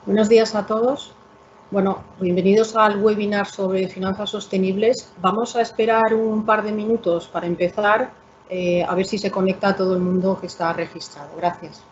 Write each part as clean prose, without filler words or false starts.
Buenos días a todos. Bueno, bienvenidos al webinar sobre finanzas sostenibles. Vamos a esperar un par de minutos para empezar, a ver si se conecta todo el mundo que está registrado. Gracias.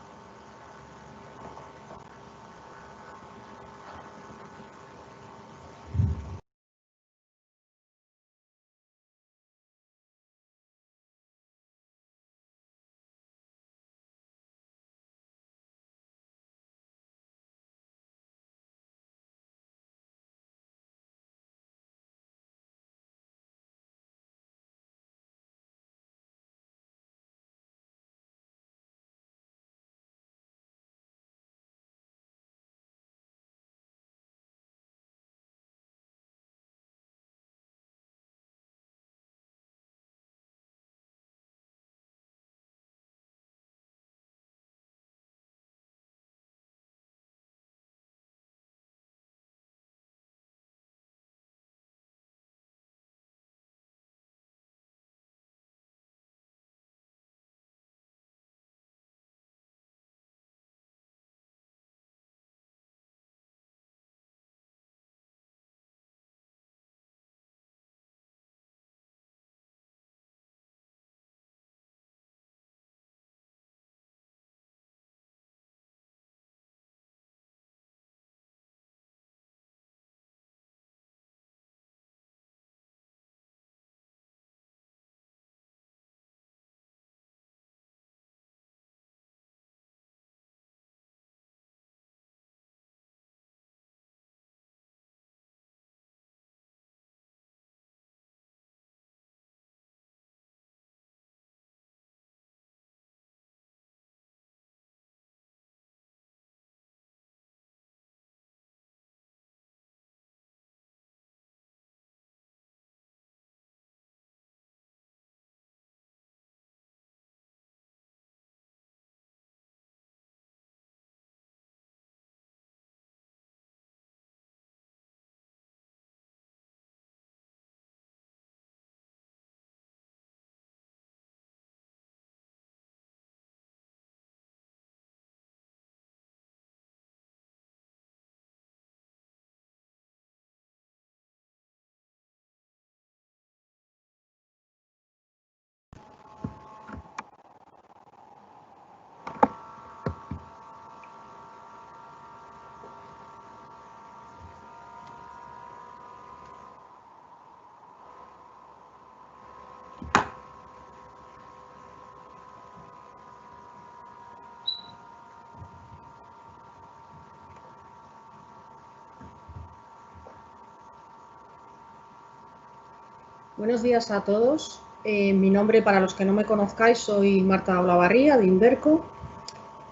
Buenos días a todos. Mi nombre, para los que no me conozcáis, soy Marta Olavarría, de Inverco.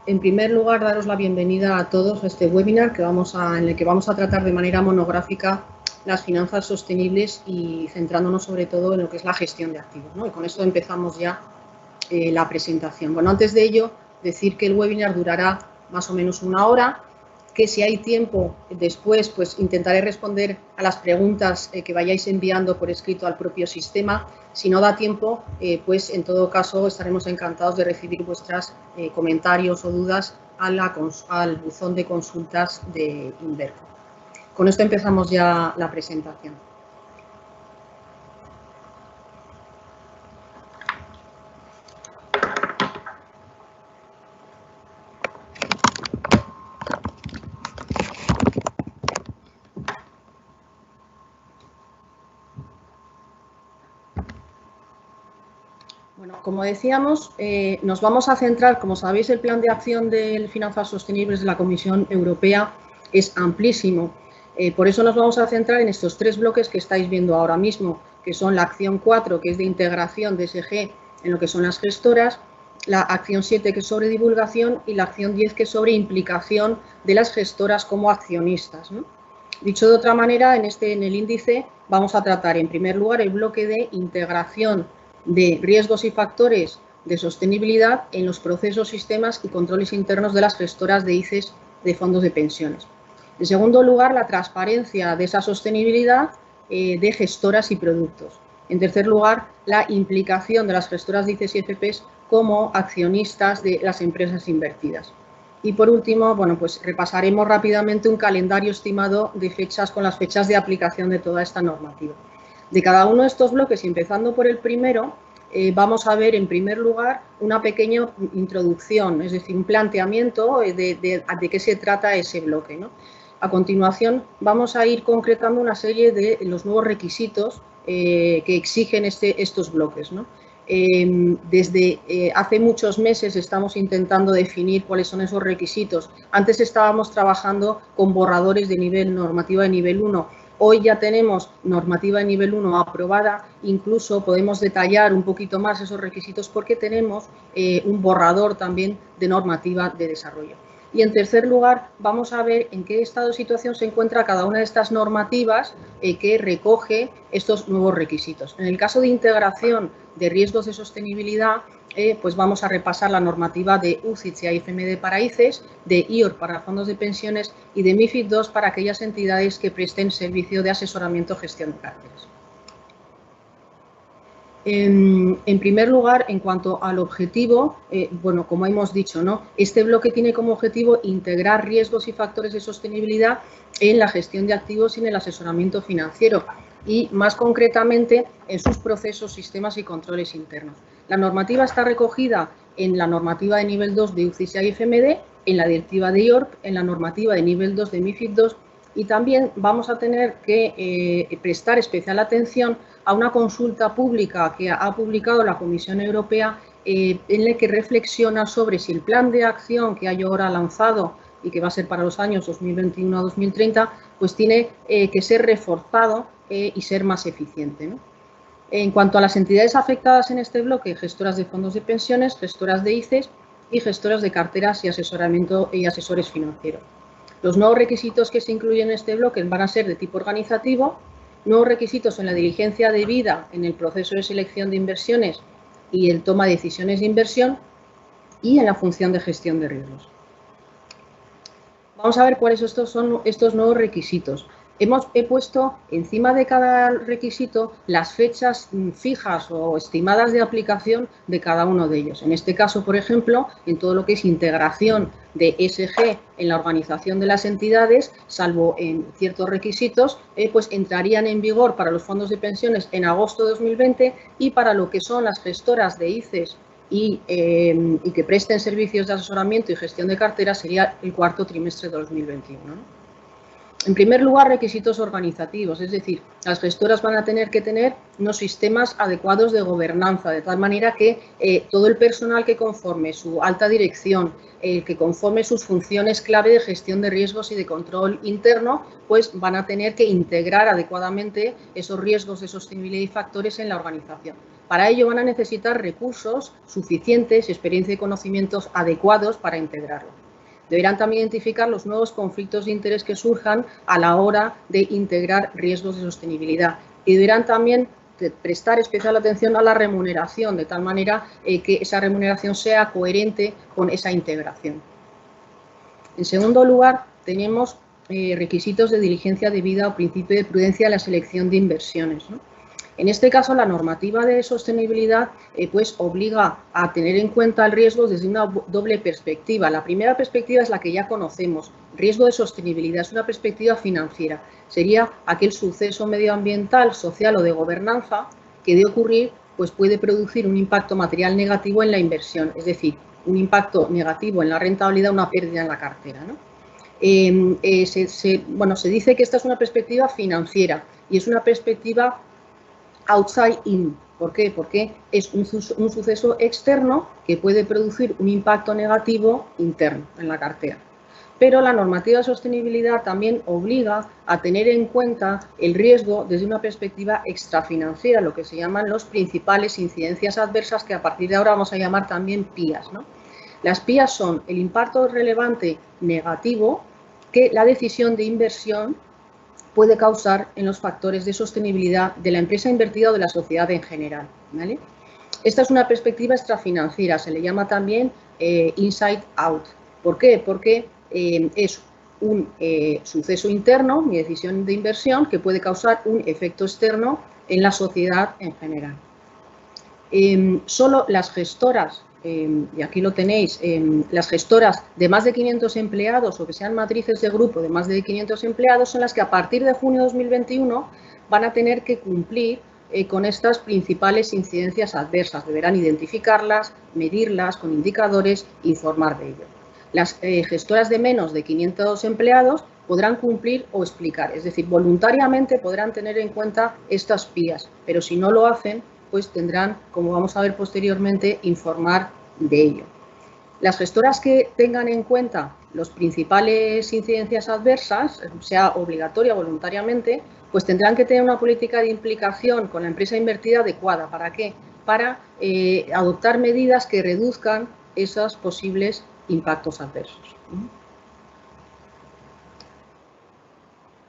En primer lugar, daros la bienvenida a todos a este webinar en el que vamos a tratar de manera monográfica las finanzas sostenibles y centrándonos sobre todo en lo que es la gestión de activos, ¿no? Y con esto empezamos ya la presentación. Bueno, antes de ello, decir que el webinar durará más o menos una hora, que si hay tiempo después, pues intentaré responder a las preguntas que vayáis enviando por escrito al propio sistema. Si no da tiempo, pues en todo caso estaremos encantados de recibir vuestros comentarios o dudas al buzón de consultas de Inverco. Con esto empezamos ya la presentación. Bueno, como decíamos, nos vamos a centrar, como sabéis, el plan de acción de finanzas sostenibles de la Comisión Europea es amplísimo. Por eso nos vamos a centrar en estos tres bloques que estáis viendo ahora mismo, que son la acción 4, que es de integración de ESG en lo que son las gestoras, la acción 7, que es sobre divulgación, y la acción 10, que es sobre implicación de las gestoras como accionistas, ¿no? Dicho de otra manera, en el índice vamos a tratar, en primer lugar, el bloque de integración de riesgos y factores de sostenibilidad en los procesos, sistemas y controles internos de las gestoras de ICES de fondos de pensiones. En segundo lugar, la transparencia de esa sostenibilidad de gestoras y productos. En tercer lugar, la implicación de las gestoras de ICES y FPs como accionistas de las empresas invertidas. Y por último, bueno, pues repasaremos rápidamente un calendario estimado de fechas con las fechas de aplicación de toda esta normativa. De cada uno de estos bloques, y empezando por el primero, vamos a ver en primer lugar una pequeña introducción, es decir, un planteamiento de qué se trata ese bloque, ¿no? A continuación, vamos a ir concretando una serie de los nuevos requisitos que exigen estos bloques, ¿no? Desde hace muchos meses estamos intentando definir cuáles son esos requisitos. Antes estábamos trabajando con borradores de normativa de nivel 1. Hoy ya tenemos normativa de nivel 1 aprobada, incluso podemos detallar un poquito más esos requisitos porque tenemos un borrador también de normativa de desarrollo. Y en tercer lugar, vamos a ver en qué estado de situación se encuentra cada una de estas normativas que recoge estos nuevos requisitos. En el caso de integración de riesgos de sostenibilidad, pues vamos a repasar la normativa de UCITS y AIFMD para ICES, de IOR para fondos de pensiones y de MiFID II para aquellas entidades que presten servicio de asesoramiento o gestión de carteras. En primer lugar, en cuanto al objetivo, bueno, como hemos dicho, ¿no? Este bloque tiene como objetivo integrar riesgos y factores de sostenibilidad en la gestión de activos y en el asesoramiento financiero y, más concretamente, en sus procesos, sistemas y controles internos. La normativa está recogida en la normativa de nivel 2 de UCITS y AIFMD, en la directiva de IORP, en la normativa de nivel 2 de MiFID II y también vamos a tener que prestar especial atención a una consulta pública que ha publicado la Comisión Europea en la que reflexiona sobre si el plan de acción que hay ahora lanzado y que va a ser para los años 2021 a 2030, pues tiene que ser reforzado y ser más eficiente, ¿no? En cuanto a las entidades afectadas en este bloque, gestoras de fondos de pensiones, gestoras de ICES y gestoras de carteras y asesoramiento y asesores financieros. Los nuevos requisitos que se incluyen en este bloque van a ser de tipo organizativo, nuevos requisitos en la diligencia debida en el proceso de selección de inversiones y el toma de decisiones de inversión y en la función de gestión de riesgos. Vamos a ver cuáles son estos nuevos requisitos. He puesto encima de cada requisito las fechas fijas o estimadas de aplicación de cada uno de ellos. En este caso, por ejemplo, en todo lo que es integración de ESG en la organización de las entidades, salvo en ciertos requisitos, pues entrarían en vigor para los fondos de pensiones en agosto de 2020 y para lo que son las gestoras de ICES y que presten servicios de asesoramiento y gestión de cartera sería el cuarto trimestre de 2021, ¿no? En primer lugar, requisitos organizativos, es decir, las gestoras van a tener que tener unos sistemas adecuados de gobernanza, de tal manera que todo el personal que conforme su alta dirección, que conforme sus funciones clave de gestión de riesgos y de control interno, pues van a tener que integrar adecuadamente esos riesgos de sostenibilidad y factores en la organización. Para ello van a necesitar recursos suficientes, experiencia y conocimientos adecuados para integrarlo. Deberán también identificar los nuevos conflictos de interés que surjan a la hora de integrar riesgos de sostenibilidad y deberán también prestar especial atención a la remuneración, de tal manera que esa remuneración sea coherente con esa integración. En segundo lugar, tenemos requisitos de diligencia debida o principio de prudencia en la selección de inversiones, ¿no? En este caso, la normativa de sostenibilidad pues obliga a tener en cuenta el riesgo desde una doble perspectiva. La primera perspectiva es la que ya conocemos, riesgo de sostenibilidad, es una perspectiva financiera. Sería aquel suceso medioambiental, social o de gobernanza que de ocurrir pues puede producir un impacto material negativo en la inversión, es decir, un impacto negativo en la rentabilidad, una pérdida en la cartera, ¿no? Se dice que esta es una perspectiva financiera y es una perspectiva outside in. ¿Por qué? Porque es un suceso externo que puede producir un impacto negativo interno en la cartera. Pero la normativa de sostenibilidad también obliga a tener en cuenta el riesgo desde una perspectiva extrafinanciera, lo que se llaman los principales incidencias adversas, que a partir de ahora vamos a llamar también PIAs, ¿no? Las PIAs son el impacto relevante negativo que la decisión de inversión puede causar en los factores de sostenibilidad de la empresa invertida o de la sociedad en general, ¿vale? Esta es una perspectiva extrafinanciera, se le llama también inside out. ¿Por qué? Porque es un suceso interno, mi decisión de inversión, que puede causar un efecto externo en la sociedad en general. Solo las gestoras y aquí lo tenéis, las gestoras de más de 500 empleados o que sean matrices de grupo de más de 500 empleados son las que a partir de junio de 2021 van a tener que cumplir con estas principales incidencias adversas. Deberán identificarlas, medirlas con indicadores, informar de ello. Las gestoras de menos de 500 empleados podrán cumplir o explicar, es decir, voluntariamente podrán tener en cuenta estas PIAs, pero si no lo hacen, pues tendrán, como vamos a ver posteriormente, informar de ello. Las gestoras que tengan en cuenta las principales incidencias adversas, sea obligatoria o voluntariamente, pues tendrán que tener una política de implicación con la empresa invertida adecuada. ¿Para qué? Para adoptar medidas que reduzcan esos posibles impactos adversos.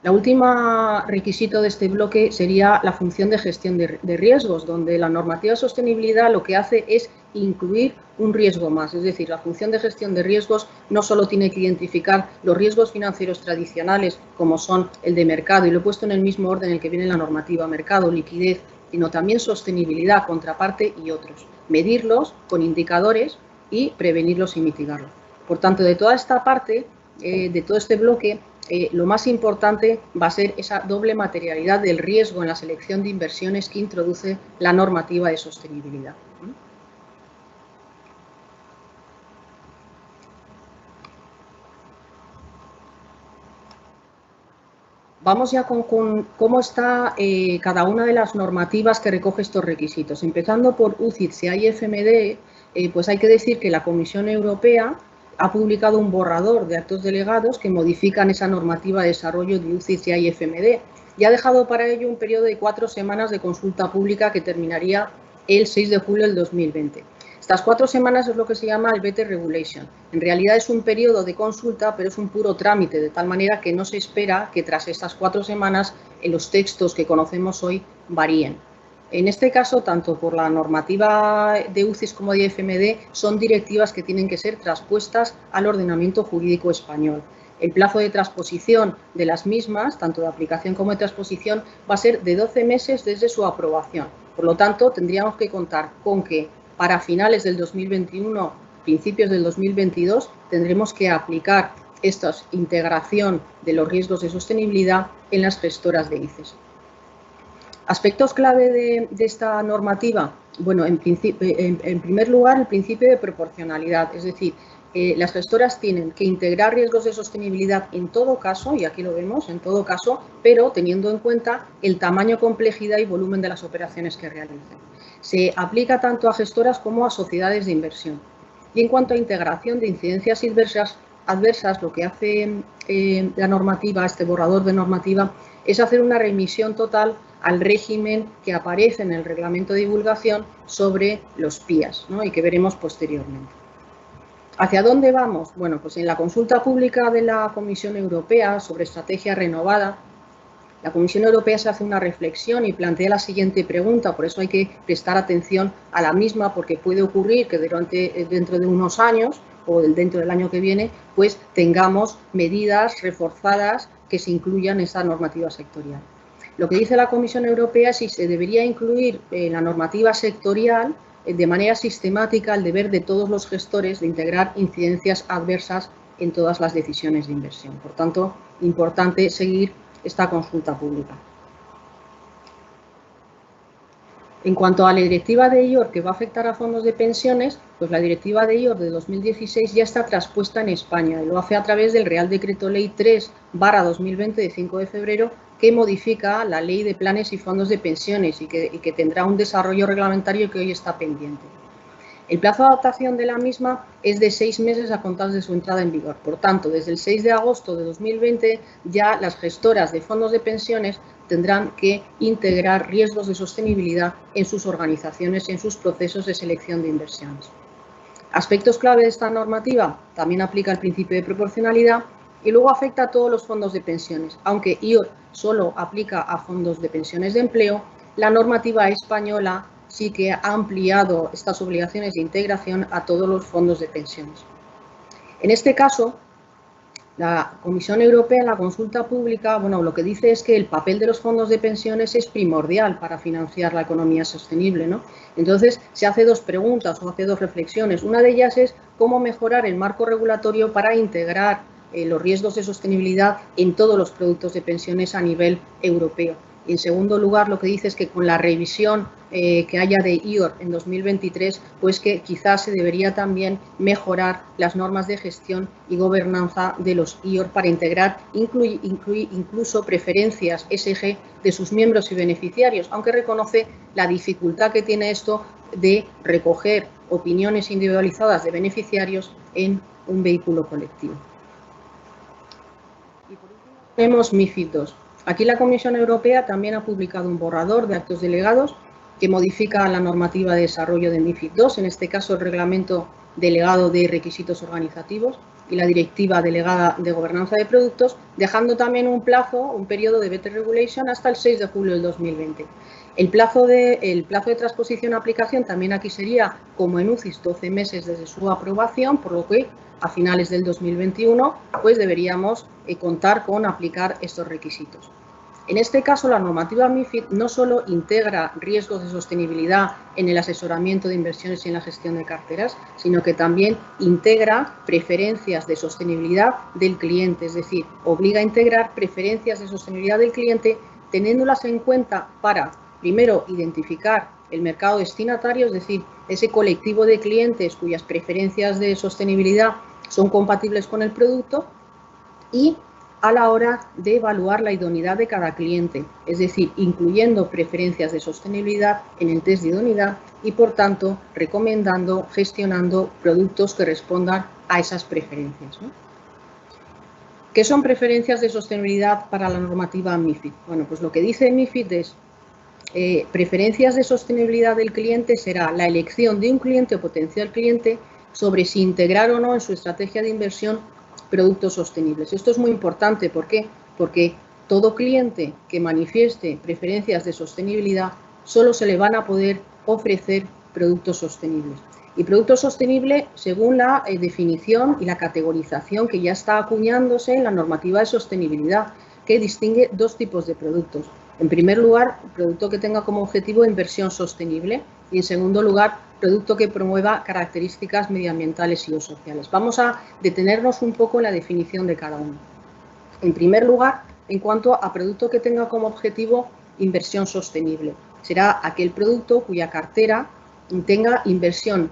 La última requisito de este bloque sería la función de gestión de riesgos, donde la normativa de sostenibilidad lo que hace es incluir un riesgo más. Es decir, la función de gestión de riesgos no solo tiene que identificar los riesgos financieros tradicionales, como son el de mercado, y lo he puesto en el mismo orden en el que viene la normativa, mercado, liquidez, sino también sostenibilidad, contraparte y otros. Medirlos con indicadores y prevenirlos y mitigarlos. Por tanto, de toda esta parte, de todo este bloque, lo más importante va a ser esa doble materialidad del riesgo en la selección de inversiones que introduce la normativa de sostenibilidad. Vamos ya con cómo está cada una de las normativas que recoge estos requisitos. Empezando por UCITS y IFMD, pues hay que decir que la Comisión Europea ha publicado un borrador de actos delegados que modifican esa normativa de desarrollo de UCITS y IFMD y ha dejado para ello un periodo de 4 semanas de consulta pública que terminaría el 6 de julio del 2020. Estas 4 semanas es lo que se llama el Better Regulation. En realidad es un periodo de consulta, pero es un puro trámite, de tal manera que no se espera que tras estas 4 semanas los textos que conocemos hoy varíen. En este caso, tanto por la normativa de UCITS como de IFMD, son directivas que tienen que ser traspuestas al ordenamiento jurídico español. El plazo de transposición de las mismas, tanto de aplicación como de transposición, va a ser de 12 meses desde su aprobación. Por lo tanto, tendríamos que contar con que para finales del 2021, principios del 2022, tendremos que aplicar esta integración de los riesgos de sostenibilidad en las gestoras de ICES. Aspectos clave de esta normativa. Bueno, en primer lugar, el principio de proporcionalidad, es decir, las gestoras tienen que integrar riesgos de sostenibilidad en todo caso, y aquí lo vemos, en todo caso, pero teniendo en cuenta el tamaño, complejidad y volumen de las operaciones que realicen. Se aplica tanto a gestoras como a sociedades de inversión. Y en cuanto a integración de incidencias adversas, lo que hace la normativa, este borrador de normativa, es hacer una remisión total al régimen que aparece en el reglamento de divulgación sobre los PIAs, ¿no? Y que veremos posteriormente. ¿Hacia dónde vamos? Bueno, pues en la consulta pública de la Comisión Europea sobre estrategia renovada, la Comisión Europea se hace una reflexión y plantea la siguiente pregunta, por eso hay que prestar atención a la misma, porque puede ocurrir que dentro de unos años o dentro del año que viene, pues tengamos medidas reforzadas que se incluyan en esa normativa sectorial. Lo que dice la Comisión Europea es si se debería incluir en la normativa sectorial de manera sistemática el deber de todos los gestores de integrar incidencias adversas en todas las decisiones de inversión. Por tanto, importante seguir esta consulta pública. En cuanto a la directiva de IOR que va a afectar a fondos de pensiones, pues la directiva de IOR de 2016 ya está traspuesta en España y lo hace a través del Real Decreto Ley 3/2020 de 5 de febrero que modifica la Ley de Planes y Fondos de Pensiones y que tendrá un desarrollo reglamentario que hoy está pendiente. El plazo de adaptación de la misma es de 6 meses a contar de su entrada en vigor. Por tanto, desde el 6 de agosto de 2020 ya las gestoras de fondos de pensiones tendrán que integrar riesgos de sostenibilidad en sus organizaciones y en sus procesos de selección de inversiones. Aspectos clave de esta normativa, también aplica el principio de proporcionalidad y luego afecta a todos los fondos de pensiones. Aunque IOR solo aplica a fondos de pensiones de empleo, la normativa española sí que ha ampliado estas obligaciones de integración a todos los fondos de pensiones. En este caso, La Comisión Europea en la consulta pública, bueno, lo que dice es que el papel de los fondos de pensiones es primordial para financiar la economía sostenible, ¿no? Entonces, se hace dos preguntas o hace dos reflexiones. Una de ellas es cómo mejorar el marco regulatorio para integrar los riesgos de sostenibilidad en todos los productos de pensiones a nivel europeo. Y en segundo lugar, lo que dice es que con la revisión que haya de IOR en 2023, pues que quizás se debería también mejorar las normas de gestión y gobernanza de los IOR para integrar incluso preferencias SG de sus miembros y beneficiarios, aunque reconoce la dificultad que tiene esto de recoger opiniones individualizadas de beneficiarios en un vehículo colectivo. Y por último tenemos MiFID II. Aquí la Comisión Europea también ha publicado un borrador de actos delegados que modifica la normativa de desarrollo de MiFID II, en este caso el reglamento delegado de requisitos organizativos y la directiva delegada de gobernanza de productos, dejando también un periodo de Better Regulation hasta el 6 de julio del 2020. El plazo de transposición a aplicación también aquí sería, como en UCITS, 12 meses desde su aprobación, por lo que a finales del 2021 pues deberíamos contar con aplicar estos requisitos. En este caso, la normativa MiFID no solo integra riesgos de sostenibilidad en el asesoramiento de inversiones y en la gestión de carteras, sino que también integra preferencias de sostenibilidad del cliente, es decir, obliga a integrar preferencias de sostenibilidad del cliente teniéndolas en cuenta para, primero, identificar el mercado destinatario, es decir, ese colectivo de clientes cuyas preferencias de sostenibilidad son compatibles con el producto, y a la hora de evaluar la idoneidad de cada cliente, es decir, incluyendo preferencias de sostenibilidad en el test de idoneidad y, por tanto, recomendando, gestionando productos que respondan a esas preferencias, ¿no? ¿Qué son preferencias de sostenibilidad para la normativa MiFID? Bueno, pues lo que dice MiFID es preferencias de sostenibilidad del cliente será la elección de un cliente o potencial cliente sobre si integrar o no en su estrategia de inversión productos sostenibles. Esto es muy importante, ¿por qué? Porque todo cliente que manifieste preferencias de sostenibilidad solo se le van a poder ofrecer productos sostenibles. Y producto sostenible según la definición y la categorización que ya está acuñándose en la normativa de sostenibilidad, que distingue dos tipos de productos. En primer lugar, producto que tenga como objetivo inversión sostenible y, en segundo lugar, producto que promueva características medioambientales y o sociales. Vamos a detenernos un poco en la definición de cada uno. En primer lugar, en cuanto a producto que tenga como objetivo inversión sostenible, será aquel producto cuya cartera tenga inversión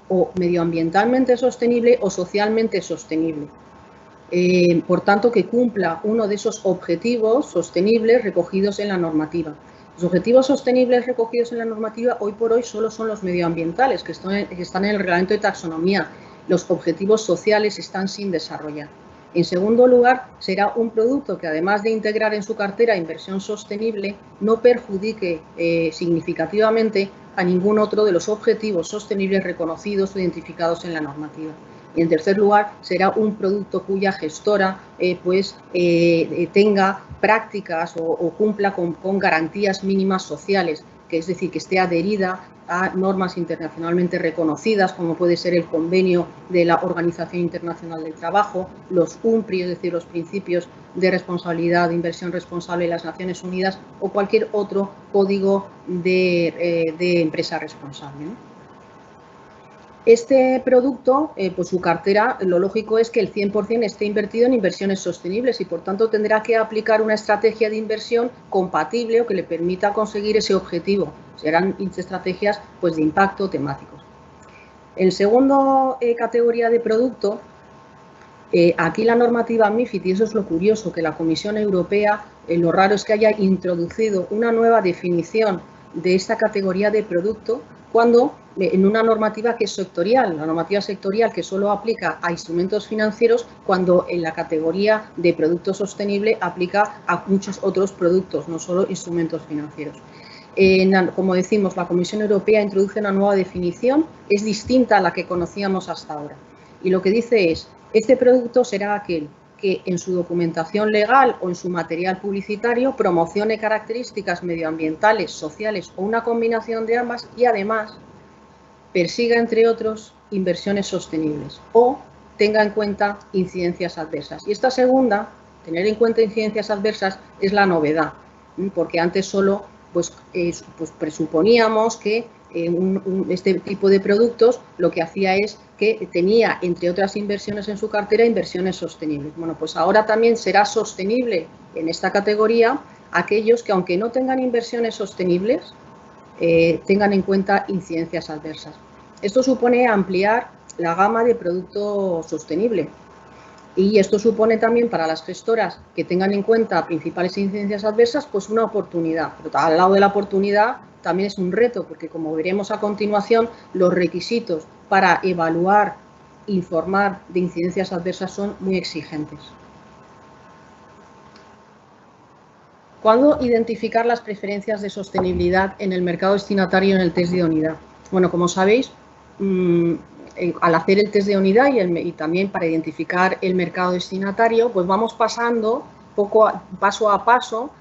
o medioambientalmente sostenible o socialmente sostenible. Por tanto, que cumpla uno de esos objetivos sostenibles recogidos en la normativa. Los objetivos sostenibles recogidos en la normativa hoy por hoy solo son los medioambientales, que están en el reglamento de taxonomía. Los objetivos sociales están sin desarrollar. En segundo lugar, será un producto que, además de integrar en su cartera inversión sostenible, no perjudique significativamente a ningún otro de los objetivos sostenibles reconocidos o identificados en la normativa. Y en tercer lugar, será un producto cuya gestora tenga prácticas o cumpla con garantías mínimas sociales, que es decir, que esté adherida a normas internacionalmente reconocidas, como puede ser el convenio de la Organización Internacional del Trabajo, los UNPRI, es decir, los principios de responsabilidad de inversión responsable de las Naciones Unidas, o cualquier otro código de empresa responsable, ¿no? Este producto, pues su cartera, lo lógico es que el 100% esté invertido en inversiones sostenibles y, por tanto, tendrá que aplicar una estrategia de inversión compatible o que le permita conseguir ese objetivo. Serán estrategias pues, de impacto temáticos. En segunda categoría de producto, aquí la normativa MiFID, y eso es lo curioso, que la Comisión Europea, lo raro es que haya introducido una nueva definición de esta categoría de producto cuando en una normativa que es sectorial, la normativa sectorial que solo aplica a instrumentos financieros, cuando en la categoría de producto sostenible aplica a muchos otros productos, no solo instrumentos financieros. Como decimos, la Comisión Europea introduce una nueva definición, es distinta a la que conocíamos hasta ahora. Y lo que dice es, este producto será aquel que en su documentación legal o en su material publicitario promocione características medioambientales, sociales o una combinación de ambas y además persiga, entre otros, inversiones sostenibles o tenga en cuenta incidencias adversas. Y esta segunda, tener en cuenta incidencias adversas, es la novedad, porque antes solo pues presuponíamos que este tipo de productos lo que hacía es que tenía, entre otras inversiones en su cartera, inversiones sostenibles. Bueno, pues ahora también será sostenible en esta categoría aquellos que, aunque no tengan inversiones sostenibles, tengan en cuenta incidencias adversas. Esto supone ampliar la gama de producto sostenible y esto supone también para las gestoras que tengan en cuenta principales incidencias adversas, pues una oportunidad. Pero al lado de la oportunidad también es un reto, porque como veremos a continuación, los requisitos para evaluar, informar de incidencias adversas son muy exigentes. ¿Cuándo identificar las preferencias de sostenibilidad en el mercado destinatario en el test de idoneidad? Bueno, como sabéis, al hacer el test de idoneidad y también para identificar el mercado destinatario, pues vamos pasando paso a paso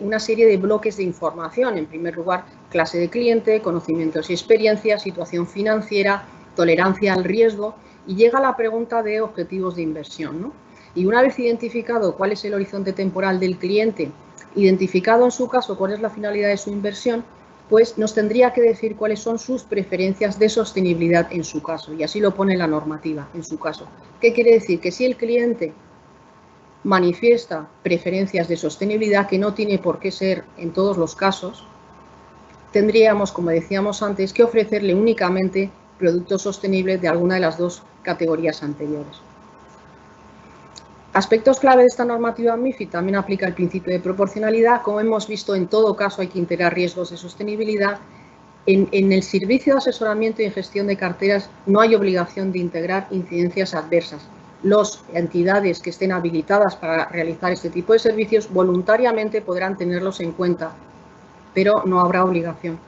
una serie de bloques de información. En primer lugar, clase de cliente, conocimientos y experiencia, situación financiera, tolerancia al riesgo, y llega la pregunta de objetivos de inversión, ¿no? Y una vez identificado cuál es el horizonte temporal del cliente, identificado en su caso cuál es la finalidad de su inversión, pues nos tendría que decir cuáles son sus preferencias de sostenibilidad en su caso, y así lo pone la normativa en su caso. ¿Qué quiere decir? Que si el cliente manifiesta preferencias de sostenibilidad, que no tiene por qué ser en todos los casos, tendríamos, como decíamos antes, que ofrecerle únicamente productos sostenibles de alguna de las dos categorías anteriores. Aspectos clave de esta normativa MiFID también aplica el principio de proporcionalidad. Como hemos visto, en todo caso hay que integrar riesgos de sostenibilidad. En el servicio de asesoramiento y gestión de carteras no hay obligación de integrar incidencias adversas. Las entidades que estén habilitadas para realizar este tipo de servicios voluntariamente podrán tenerlos en cuenta, pero no habrá obligación.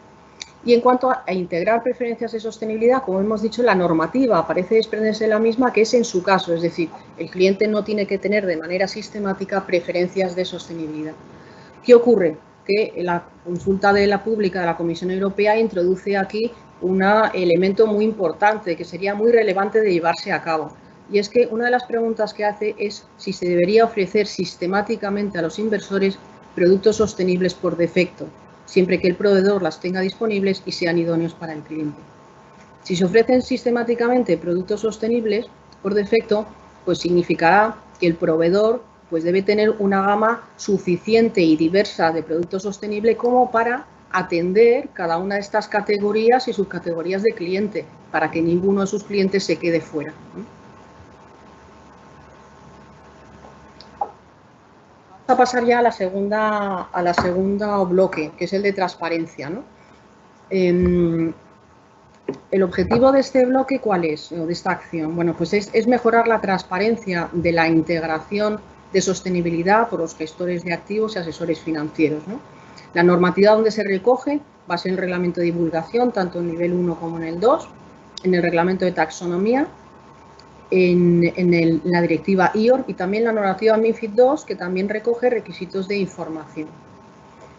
Y en cuanto a integrar preferencias de sostenibilidad, como hemos dicho, la normativa parece desprenderse de la misma, que es en su caso, es decir, el cliente no tiene que tener de manera sistemática preferencias de sostenibilidad. ¿Qué ocurre? Que la consulta de la pública de la Comisión Europea introduce aquí un elemento muy importante que sería muy relevante de llevarse a cabo. Y es que una de las preguntas que hace es si se debería ofrecer sistemáticamente a los inversores productos sostenibles por defecto, siempre que el proveedor las tenga disponibles y sean idóneos para el cliente. Si se ofrecen sistemáticamente productos sostenibles por defecto, pues significará que el proveedor pues debe tener una gama suficiente y diversa de productos sostenibles como para atender cada una de estas categorías y subcategorías de cliente, para que ninguno de sus clientes se quede fuera. Vamos a pasar ya a la segunda bloque, que es el de transparencia, ¿no? El objetivo de este bloque, ¿cuál es? O de esta acción. Bueno, pues es mejorar la transparencia de la integración de sostenibilidad por los gestores de activos y asesores financieros, ¿no? La normativa donde se recoge va a ser el reglamento de divulgación, tanto en nivel 1 como en el 2, en el reglamento de taxonomía, en la directiva IOR y también la normativa MiFID II, que también recoge requisitos de información.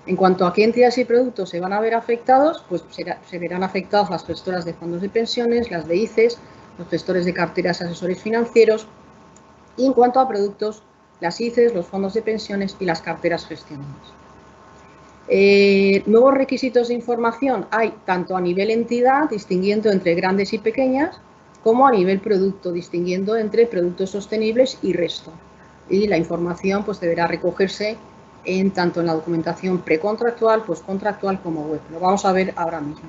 En cuanto a qué entidades y productos se van a ver afectados, pues se verán afectados las gestoras de fondos de pensiones, las de ICES, los gestores de carteras y asesores financieros, y en cuanto a productos, las ICES, los fondos de pensiones y las carteras gestionadas. Nuevos requisitos de información hay tanto a nivel entidad, distinguiendo entre grandes y pequeñas, como a nivel producto, distinguiendo entre productos sostenibles y resto. Y la información pues deberá recogerse tanto en la documentación precontractual, postcontractual como web. Lo vamos a ver ahora mismo.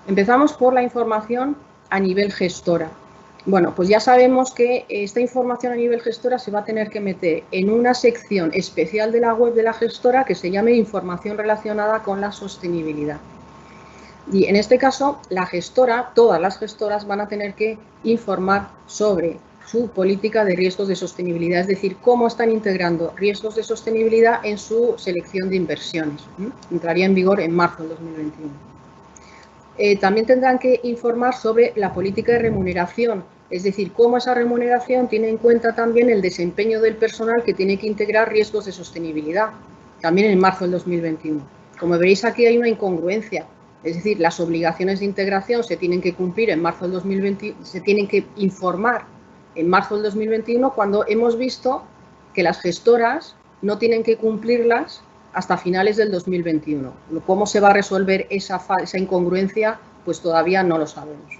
Empezamos por la información a nivel gestora. Bueno, pues ya sabemos que esta información a nivel gestora se va a tener que meter en una sección especial de la web de la gestora que se llame información relacionada con la sostenibilidad. Y en este caso, la gestora, todas las gestoras van a tener que informar sobre su política de riesgos de sostenibilidad, es decir, cómo están integrando riesgos de sostenibilidad en su selección de inversiones. Entraría en vigor en marzo del 2021. También tendrán que informar sobre la política de remuneración, es decir, cómo esa remuneración tiene en cuenta también el desempeño del personal que tiene que integrar riesgos de sostenibilidad, también en marzo del 2021. Como veréis, aquí hay una incongruencia. Es decir, las obligaciones de integración se tienen que cumplir en marzo del 2020, se tienen que informar en marzo del 2021, cuando hemos visto que las gestoras no tienen que cumplirlas hasta finales del 2021. ¿Cómo se va a resolver esa incongruencia? Pues todavía no lo sabemos.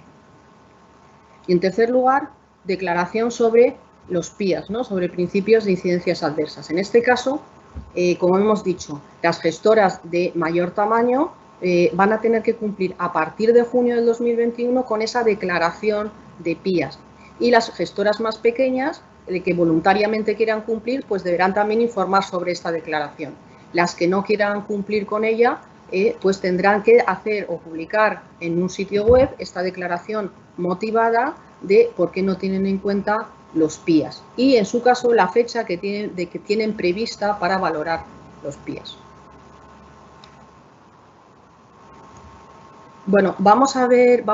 Y en tercer lugar, declaración sobre los PIAs, ¿no? Sobre principios de incidencias adversas. En este caso, como hemos dicho, las gestoras de mayor tamaño van a tener que cumplir a partir de junio del 2021 con esa declaración de PIAs. Y las gestoras más pequeñas, que voluntariamente quieran cumplir, pues deberán también informar sobre esta declaración. Las que no quieran cumplir con ella, pues tendrán que hacer o publicar en un sitio web esta declaración motivada de por qué no tienen en cuenta los PIAs y, en su caso, la fecha que tienen prevista para valorar los PIAs. Bueno, vamos a ver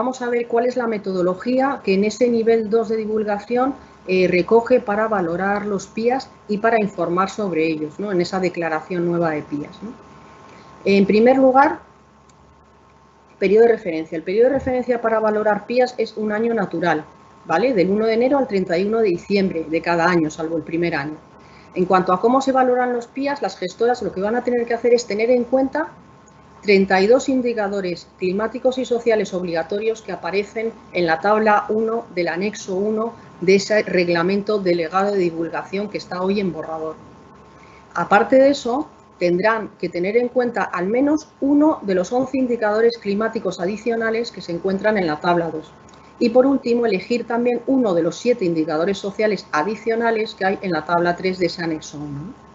cuál es la metodología que en ese nivel 2 de divulgación recoge para valorar los PIAs y para informar sobre ellos, ¿no? En esa declaración nueva de PIAs, ¿no? En primer lugar, periodo de referencia. El periodo de referencia para valorar PIAs es un año natural, ¿vale? Del 1 de enero al 31 de diciembre de cada año, salvo el primer año. En cuanto a cómo se valoran los PIAs, las gestoras lo que van a tener que hacer es tener en cuenta 32 indicadores climáticos y sociales obligatorios que aparecen en la tabla 1 del anexo 1 de ese reglamento delegado de divulgación que está hoy en borrador. Aparte de eso, tendrán que tener en cuenta al menos uno de los 11 indicadores climáticos adicionales que se encuentran en la tabla 2. Y por último, elegir también uno de los 7 indicadores sociales adicionales que hay en la tabla 3 de ese anexo 1.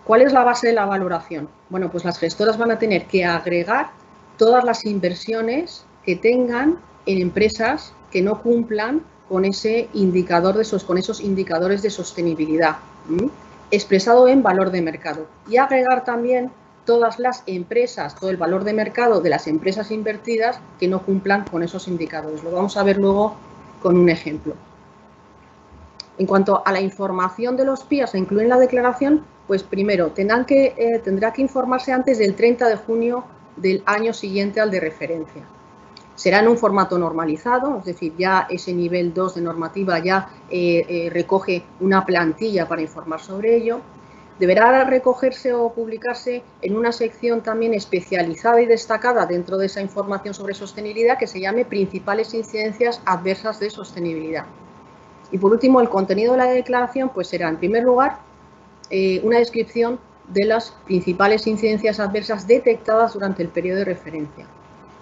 ¿Cuál es la base de la valoración? Bueno, pues las gestoras van a tener que agregar todas las inversiones que tengan en empresas que no cumplan con ese indicador con esos indicadores de sostenibilidad, expresado en valor de mercado. Y agregar también todas las empresas, todo el valor de mercado de las empresas invertidas que no cumplan con esos indicadores. Lo vamos a ver luego con un ejemplo. En cuanto a la información de los PIAs a incluir en la declaración, pues primero tendrá que informarse antes del 30 de junio del año siguiente al de referencia. Será en un formato normalizado, es decir, ya ese nivel 2 de normativa ya recoge una plantilla para informar sobre ello. Deberá recogerse o publicarse en una sección también especializada y destacada dentro de esa información sobre sostenibilidad que se llame Principales incidencias adversas de sostenibilidad. Y por último, el contenido de la declaración pues será, en primer lugar, una descripción de las principales incidencias adversas detectadas durante el periodo de referencia.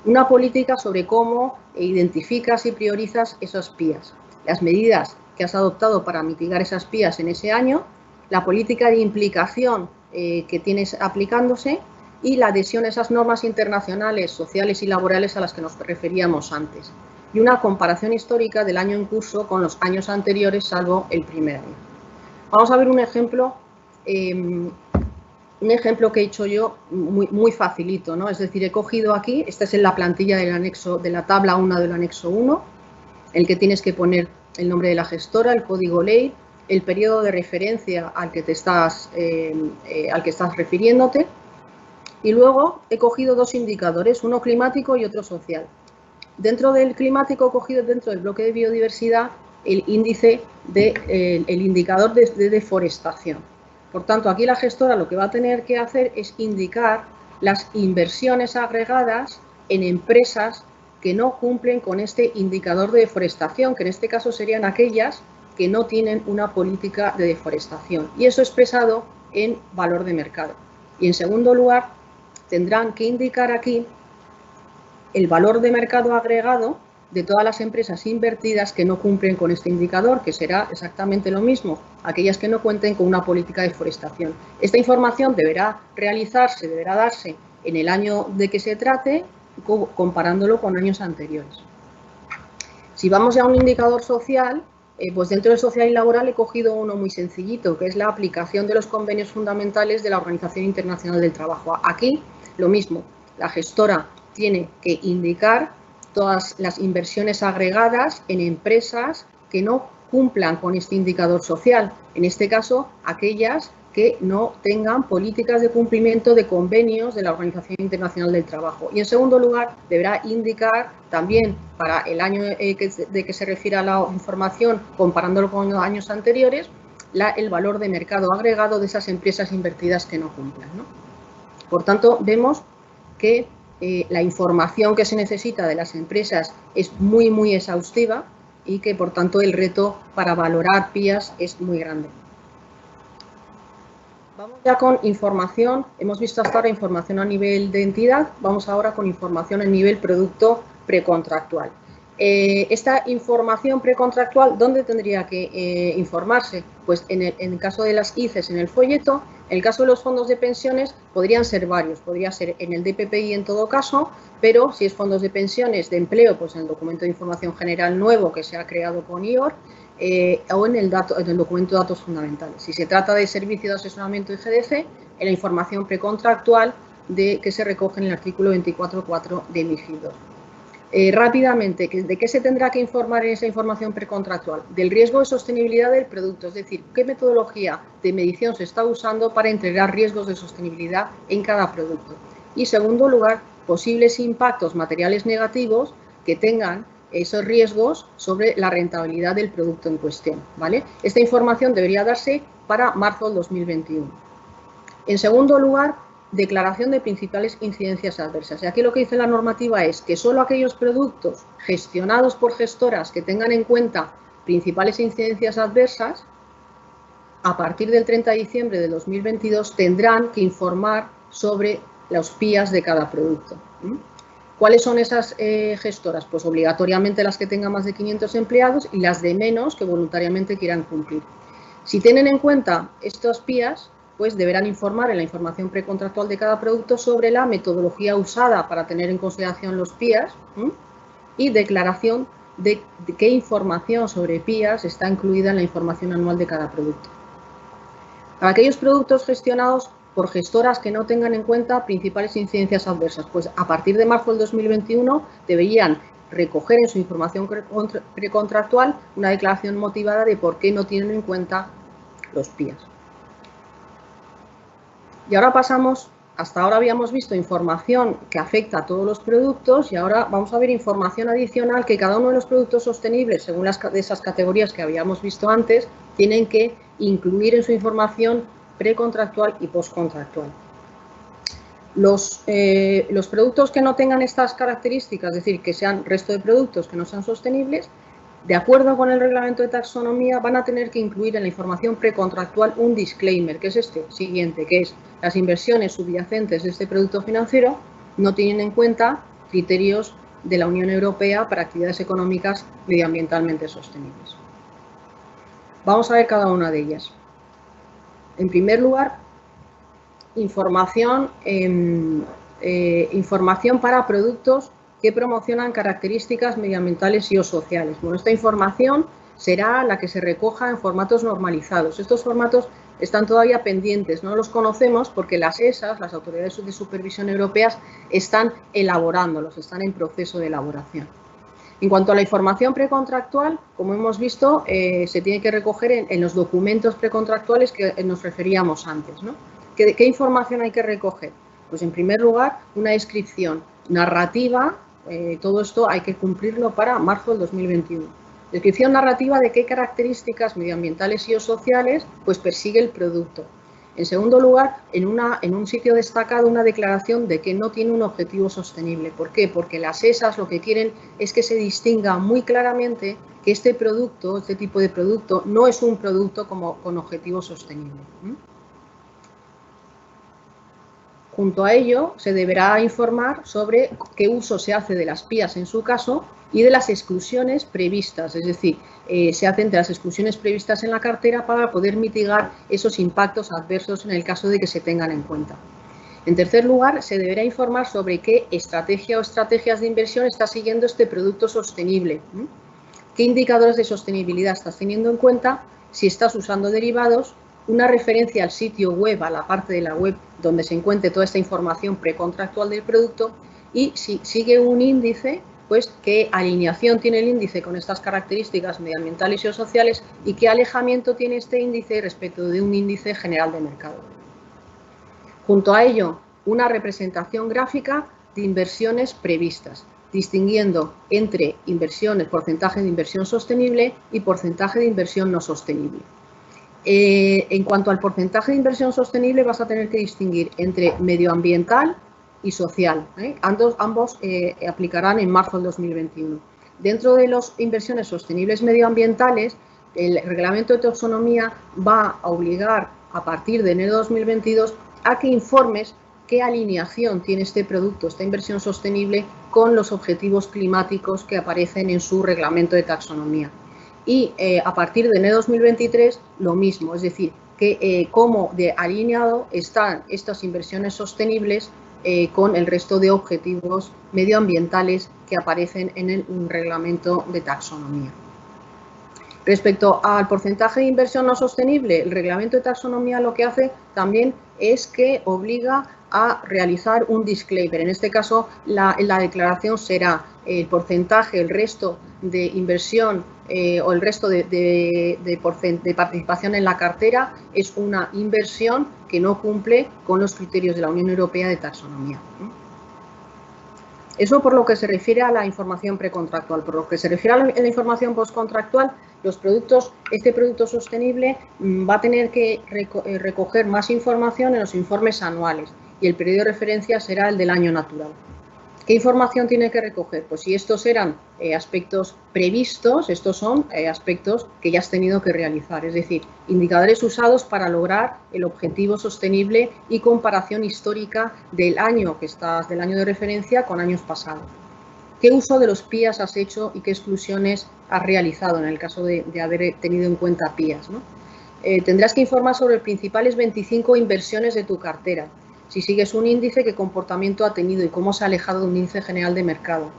Una política sobre cómo identificas y priorizas esos PIAs, las medidas que has adoptado para mitigar esas PIAs en ese año, la política de implicación que tienes aplicándose y la adhesión a esas normas internacionales, sociales y laborales a las que nos referíamos antes. Y una comparación histórica del año en curso con los años anteriores, salvo el primer año. Vamos a ver un ejemplo que he hecho yo muy facilito, ¿no? Es decir, he cogido aquí, esta es en la plantilla del anexo, de la tabla 1 del anexo 1, en el que tienes que poner el nombre de la gestora, el código ley, el periodo de referencia al que estás refiriéndote, y luego he cogido dos indicadores, uno climático y otro social. Dentro del climático he cogido dentro del bloque de biodiversidad el índice el indicador de deforestación. Por tanto, aquí la gestora lo que va a tener que hacer es indicar las inversiones agregadas en empresas que no cumplen con este indicador de deforestación, que en este caso serían aquellas que no tienen una política de deforestación. Y eso expresado en valor de mercado. Y en segundo lugar, tendrán que indicar aquí el valor de mercado agregado de todas las empresas invertidas que no cumplen con este indicador, que será exactamente lo mismo, aquellas que no cuenten con una política de deforestación. Esta información deberá darse en el año de que se trate, comparándolo con años anteriores. Si vamos ya a un indicador social, pues dentro del social y laboral he cogido uno muy sencillito, que es la aplicación de los convenios fundamentales de la Organización Internacional del Trabajo. Aquí, lo mismo, la gestora tiene que indicar todas las inversiones agregadas en empresas que no cumplan con este indicador social. En este caso, aquellas que no tengan políticas de cumplimiento de convenios de la Organización Internacional del Trabajo. Y en segundo lugar, deberá indicar también para el año de que se refiere a la información, comparándolo con los años anteriores, el valor de mercado agregado de esas empresas invertidas que no cumplan, ¿no? Por tanto, vemos que la información que se necesita de las empresas es muy, muy exhaustiva y que, por tanto, el reto para valorar PIAs es muy grande. Vamos ya con información. Hemos visto hasta ahora información a nivel de entidad. Vamos ahora con información a nivel producto precontractual. Esta información precontractual, ¿dónde tendría que informarse? Pues en el caso de las ICES en el folleto. En el caso de los fondos de pensiones podrían ser varios, podría ser en el DPPI en todo caso, pero si es fondos de pensiones de empleo, pues en el documento de información general nuevo que se ha creado con IOR, o en el documento de datos fundamentales. Si se trata de servicio de asesoramiento y GDC, en la información precontractual que se recoge en el artículo 24.4 de MiFID II. Rápidamente, ¿de qué se tendrá que informar en esa información precontractual? Del riesgo de sostenibilidad del producto, es decir, qué metodología de medición se está usando para integrar riesgos de sostenibilidad en cada producto. Y, segundo lugar, posibles impactos materiales negativos que tengan esos riesgos sobre la rentabilidad del producto en cuestión, ¿vale? Esta información debería darse para marzo del 2021. En segundo lugar, declaración de principales incidencias adversas. Y aquí lo que dice la normativa es que solo aquellos productos gestionados por gestoras que tengan en cuenta principales incidencias adversas, a partir del 30 de diciembre de 2022, tendrán que informar sobre los PIAs de cada producto. ¿Cuáles son esas gestoras? Pues obligatoriamente las que tengan más de 500 empleados y las de menos que voluntariamente quieran cumplir. Si tienen en cuenta estos PIAs, pues deberán informar en la información precontractual de cada producto sobre la metodología usada para tener en consideración los PIAs y declaración de qué información sobre PIAs está incluida en la información anual de cada producto. Para aquellos productos gestionados por gestoras que no tengan en cuenta principales incidencias adversas, pues a partir de marzo del 2021 deberían recoger en su información precontractual una declaración motivada de por qué no tienen en cuenta los PIAs. Y ahora pasamos, hasta ahora habíamos visto información que afecta a todos los productos y ahora vamos a ver información adicional que cada uno de los productos sostenibles, según de esas categorías que habíamos visto antes, tienen que incluir en su información precontractual y postcontractual. Los productos que no tengan estas características, es decir, que sean resto de productos que no sean sostenibles, de acuerdo con el reglamento de taxonomía, van a tener que incluir en la información precontractual un disclaimer, que es este siguiente, que es las inversiones subyacentes de este producto financiero no tienen en cuenta criterios de la Unión Europea para actividades económicas medioambientalmente sostenibles. Vamos a ver cada una de ellas. En primer lugar, información para productos que promocionan características medioambientales y o sociales. Bueno, esta información será la que se recoja en formatos normalizados. Estos formatos están todavía pendientes, no los conocemos porque las ESAs, las autoridades de supervisión europeas, están elaborándolos, están en proceso de elaboración. En cuanto a la información precontractual, como hemos visto, se tiene que recoger en los documentos precontractuales que nos referíamos antes, ¿no? ¿Qué información hay que recoger? Pues en primer lugar, una descripción narrativa, todo esto hay que cumplirlo para marzo del 2021. Descripción narrativa de qué características medioambientales y o sociales pues persigue el producto. En segundo lugar, en un sitio destacado, una declaración de que no tiene un objetivo sostenible. ¿Por qué? Porque las ESAs lo que quieren es que se distinga muy claramente que este producto, este tipo de producto, no es un producto con objetivo sostenible. Junto a ello, se deberá informar sobre qué uso se hace de las PIAs en su caso y de las exclusiones previstas, es decir, se hacen de las exclusiones previstas en la cartera para poder mitigar esos impactos adversos en el caso de que se tengan en cuenta. En tercer lugar, se deberá informar sobre qué estrategia o estrategias de inversión está siguiendo este producto sostenible, qué indicadores de sostenibilidad estás teniendo en cuenta, si estás usando derivados, una referencia al sitio web, a la parte de la web donde se encuentre toda esta información precontractual del producto y si sigue un índice pues qué alineación tiene el índice con estas características medioambientales y sociales y qué alejamiento tiene este índice respecto de un índice general de mercado. Junto a ello, una representación gráfica de inversiones previstas, distinguiendo entre inversiones, porcentaje de inversión sostenible y porcentaje de inversión no sostenible. En cuanto al porcentaje de inversión sostenible, vas a tener que distinguir entre medioambiental y social. Ambos aplicarán en marzo del 2021. Dentro de las inversiones sostenibles medioambientales, el reglamento de taxonomía va a obligar a partir de enero de 2022 a que informes qué alineación tiene este producto, esta inversión sostenible, con los objetivos climáticos que aparecen en su reglamento de taxonomía. Y a partir de enero de 2023 lo mismo, es decir, que cómo de alineado están estas inversiones sostenibles con el resto de objetivos medioambientales que aparecen en el reglamento de taxonomía. Respecto al porcentaje de inversión no sostenible, el reglamento de taxonomía lo que hace también es que obliga a realizar un disclaimer. En este caso, la declaración será el porcentaje, el resto de inversión o el resto de participación en la cartera es una inversión que no cumple con los criterios de la Unión Europea de taxonomía. Eso por lo que se refiere a la información precontractual. Por lo que se refiere a la información postcontractual, este producto sostenible va a tener que recoger más información en los informes anuales y el periodo de referencia será el del año natural. ¿Qué información tiene que recoger? Pues si estos eran aspectos previstos, estos son aspectos que ya has tenido que realizar, es decir, indicadores usados para lograr el objetivo sostenible y comparación histórica del año de referencia con años pasados. ¿Qué uso de los PIAs has hecho y qué exclusiones has realizado en el caso de haber tenido en cuenta PIAs, ¿no? Tendrás que informar sobre las principales 25 inversiones de tu cartera. Si sigues un índice, qué comportamiento ha tenido y cómo se ha alejado de un índice general de mercado.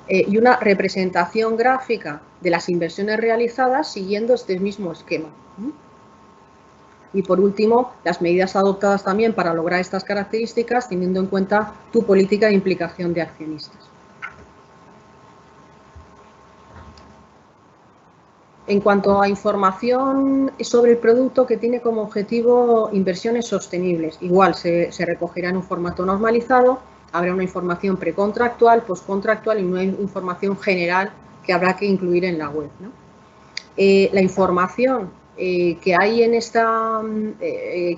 Y una representación gráfica de las inversiones realizadas siguiendo este mismo esquema. Y por último, las medidas adoptadas también para lograr estas características, teniendo en cuenta tu política de implicación de accionistas. En cuanto a información sobre el producto que tiene como objetivo inversiones sostenibles, igual se recogerá en un formato normalizado, habrá una información precontractual, postcontractual y una información general que habrá que incluir en la web, ¿no? La información que hay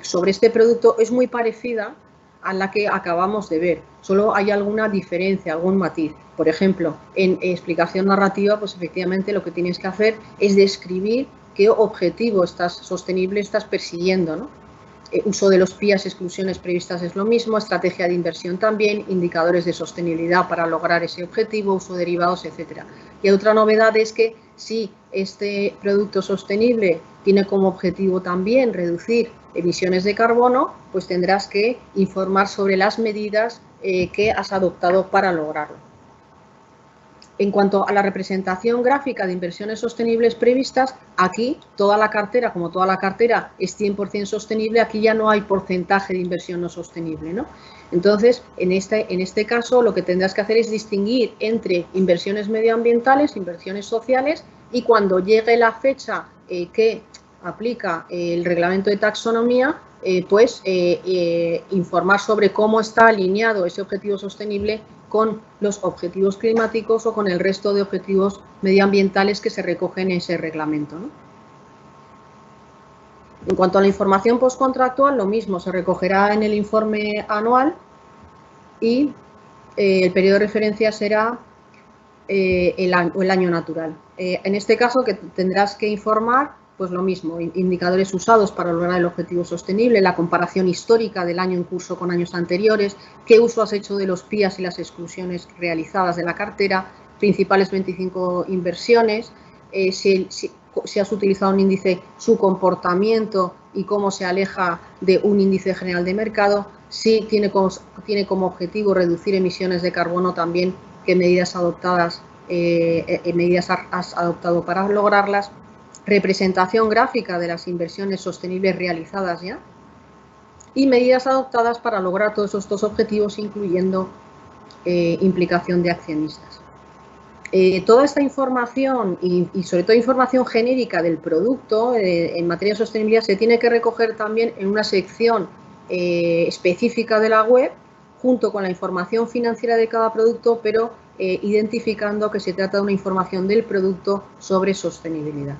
sobre este producto es muy parecida a la que acabamos de ver, solo hay alguna diferencia, algún matiz. Por ejemplo, en explicación narrativa, pues efectivamente lo que tienes que hacer es describir qué objetivo sostenible estás persiguiendo, ¿no? Uso de los PIAs, exclusiones previstas es lo mismo, estrategia de inversión también, indicadores de sostenibilidad para lograr ese objetivo, uso de derivados, etcétera. Y otra novedad es que si este producto sostenible tiene como objetivo también reducir emisiones de carbono, pues tendrás que informar sobre las medidas que has adoptado para lograrlo. En cuanto a la representación gráfica de inversiones sostenibles previstas, aquí toda la cartera, como toda la cartera es 100% sostenible, aquí ya no hay porcentaje de inversión no sostenible, ¿no? Entonces, en este caso, lo que tendrás que hacer es distinguir entre inversiones medioambientales, inversiones sociales, y cuando llegue la fecha que aplica el reglamento de taxonomía, informar sobre cómo está alineado ese objetivo sostenible con los objetivos climáticos o con el resto de objetivos medioambientales que se recogen en ese reglamento, ¿no? En cuanto a la información postcontractual, lo mismo, se recogerá en el informe anual y el periodo de referencia será el año natural. En este caso, que tendrás que informar, pues lo mismo, indicadores usados para lograr el objetivo sostenible, la comparación histórica del año en curso con años anteriores, qué uso has hecho de los PIAs y las exclusiones realizadas de la cartera, principales 25 inversiones, si has utilizado un índice, su comportamiento y cómo se aleja de un índice general de mercado, si tiene como objetivo reducir emisiones de carbono también, qué medidas has adoptado para lograrlas, representación gráfica de las inversiones sostenibles realizadas ya y medidas adoptadas para lograr todos estos objetivos, incluyendo implicación de accionistas. Toda esta información y sobre todo información genérica del producto en materia de sostenibilidad se tiene que recoger también en una sección específica de la web junto con la información financiera de cada producto, pero identificando que se trata de una información del producto sobre sostenibilidad.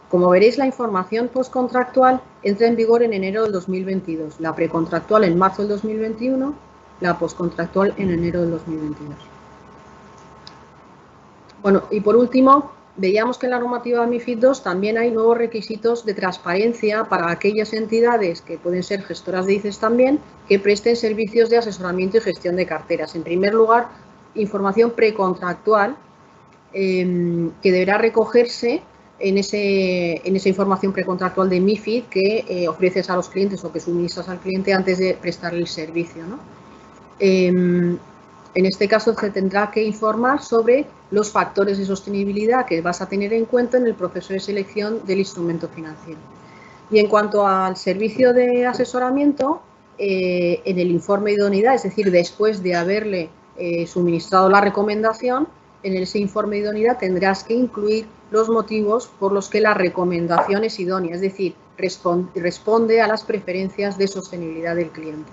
Como veréis, la información postcontractual entra en vigor en enero del 2022, la precontractual en marzo del 2021, la postcontractual en enero del 2022. Bueno, y por último, veíamos que en la normativa MiFID II también hay nuevos requisitos de transparencia para aquellas entidades que pueden ser gestoras de ICES también, que presten servicios de asesoramiento y gestión de carteras. En primer lugar, información precontractual que deberá recogerse en esa información precontractual de MiFID que ofreces a los clientes o que suministras al cliente antes de prestarle el servicio, ¿no? En este caso se tendrá que informar sobre los factores de sostenibilidad que vas a tener en cuenta en el proceso de selección del instrumento financiero. Y en cuanto al servicio de asesoramiento, en el informe de idoneidad, es decir, después de haberle suministrado la recomendación, en ese informe de idoneidad tendrás que incluir los motivos por los que la recomendación es idónea, es decir, responde a las preferencias de sostenibilidad del cliente.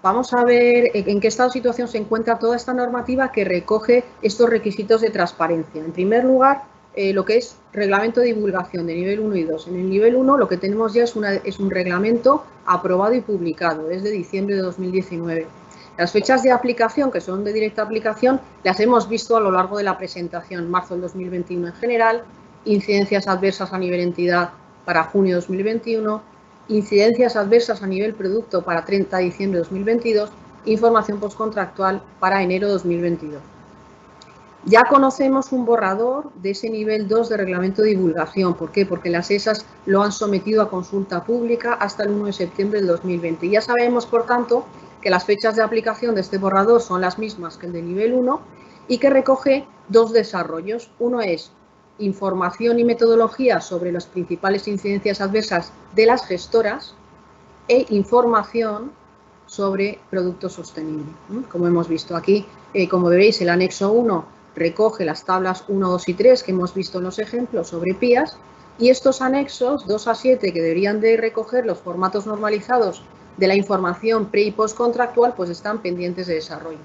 Vamos a ver en qué estado de situación se encuentra toda esta normativa que recoge estos requisitos de transparencia. En primer lugar, lo que es reglamento de divulgación de nivel 1 y 2. En el nivel 1 lo que tenemos ya es un reglamento aprobado y publicado desde diciembre de 2019. Las fechas de aplicación, que son de directa aplicación, las hemos visto a lo largo de la presentación. Marzo del 2021 en general, incidencias adversas a nivel entidad para junio de 2021, incidencias adversas a nivel producto para 30 de diciembre de 2022, información postcontractual para enero de 2022. Ya conocemos un borrador de ese nivel 2 de reglamento de divulgación. ¿Por qué? Porque las ESAs lo han sometido a consulta pública hasta el 1 de septiembre del 2020. Y ya sabemos, por tanto, que las fechas de aplicación de este borrador son las mismas que el de nivel 1 y que recoge dos desarrollos. Uno es información y metodología sobre las principales incidencias adversas de las gestoras e información sobre productos sostenibles. Como hemos visto aquí, como veréis, el anexo 1 recoge las tablas 1, 2 y 3 que hemos visto en los ejemplos sobre PIAs y estos anexos 2 a 7 que deberían de recoger los formatos normalizados de la información pre y postcontractual pues están pendientes de desarrollo.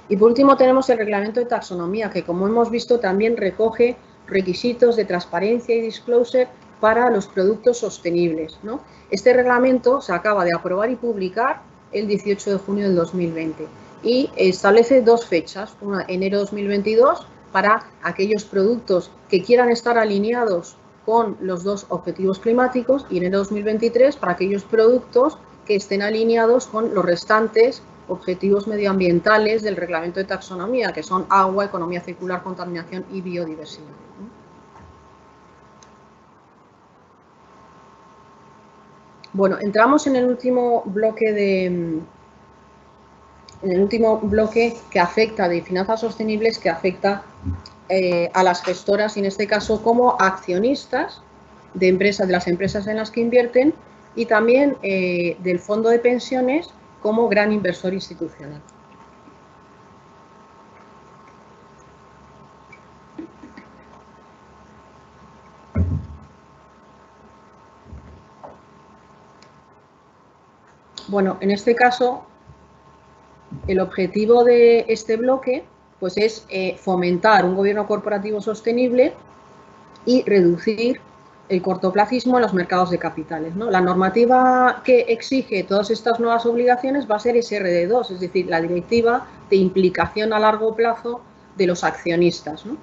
Y por último tenemos el reglamento de taxonomía que, como hemos visto, también recoge requisitos de transparencia y disclosure para los productos sostenibles, ¿no? Este reglamento se acaba de aprobar y publicar el 18 de junio del 2020 y establece dos fechas, una enero 2022 para aquellos productos que quieran estar alineados con los dos objetivos climáticos y enero 2023 para aquellos productos que estén alineados con los restantes objetivos medioambientales del reglamento de taxonomía, que son agua, economía circular, contaminación y biodiversidad. Bueno, entramos en el último bloque que afecta de finanzas sostenibles, que afecta a las gestoras y en este caso como accionistas de las empresas en las que invierten y también del fondo de pensiones como gran inversor institucional. Bueno, en este caso, el objetivo de este bloque pues, es fomentar un gobierno corporativo sostenible y reducir el cortoplacismo en los mercados de capitales, ¿no? La normativa que exige todas estas nuevas obligaciones va a ser SRD2, es decir, la directiva de implicación a largo plazo de los accionistas, ¿no?